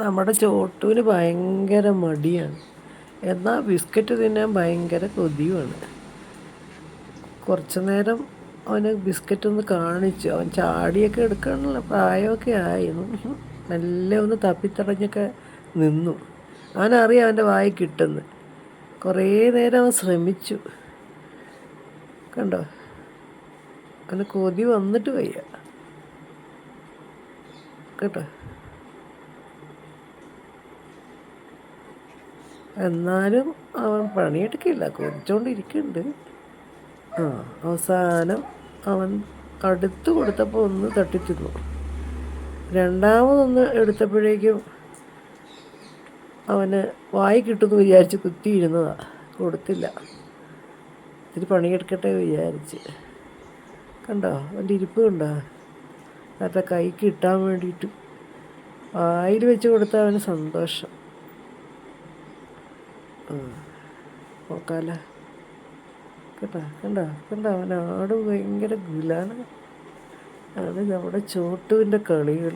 നമ്മുടെ ചോട്ടുവിന് ഭയങ്കര മടിയാണ്. എന്നാൽ ബിസ്ക്കറ്റ് തിന്നാൻ ഭയങ്കര കൊതിയുമാണ്. കുറച്ച് നേരം അവന് ബിസ്ക്കറ്റ് ഒന്ന് കാണിച്ചു. അവൻ ചാടിയൊക്കെ എടുക്കാനുള്ള പ്രായമൊക്കെ ആയിരുന്നു. മെല്ലെ ഒന്ന് തപ്പിത്തടഞ്ഞൊക്കെ നിന്നു. അവനറിയാം അവൻ്റെ വായി കിട്ടുന്നു. കുറേ നേരം അവൻ ശ്രമിച്ചു. കണ്ടോ, അവന് കൊതി വന്നിട്ട് വയ്യ കേട്ടോ. എന്നാലും അവൻ പണിയെടുക്കില്ല, കൊതിച്ചോണ്ടിരിക്കുന്നുണ്ട്. അവസാനം അവൻ അടുത്ത് കൊടുത്തപ്പോൾ ഒന്ന് തട്ടിത്തിന്നു. രണ്ടാമതൊന്ന് എടുത്തപ്പോഴേക്കും അവന് വായി കിട്ടുമെന്ന് വിചാരിച്ച് കുത്തിയിരുന്നതാണ്. കൊടുത്തില്ല. ഇത്തിരി പണിയെടുക്കട്ടെ വിചാരിച്ച്. കണ്ടോ അവൻ്റെ ഇരിപ്പ് കണ്ടോ, അവരുടെ കൈക്ക് ഇട്ടാൻ വേണ്ടിയിട്ട് വായിൽ വെച്ച് കൊടുത്താൽ അവന് സന്തോഷം. നോക്കാമല്ലോ കേട്ടോ. കണ്ടോ അവൻ ആട് ഭയങ്കര ഗുലാണ്. അത് നമ്മുടെ ചോട്ടുവിൻ്റെ കളികൾ.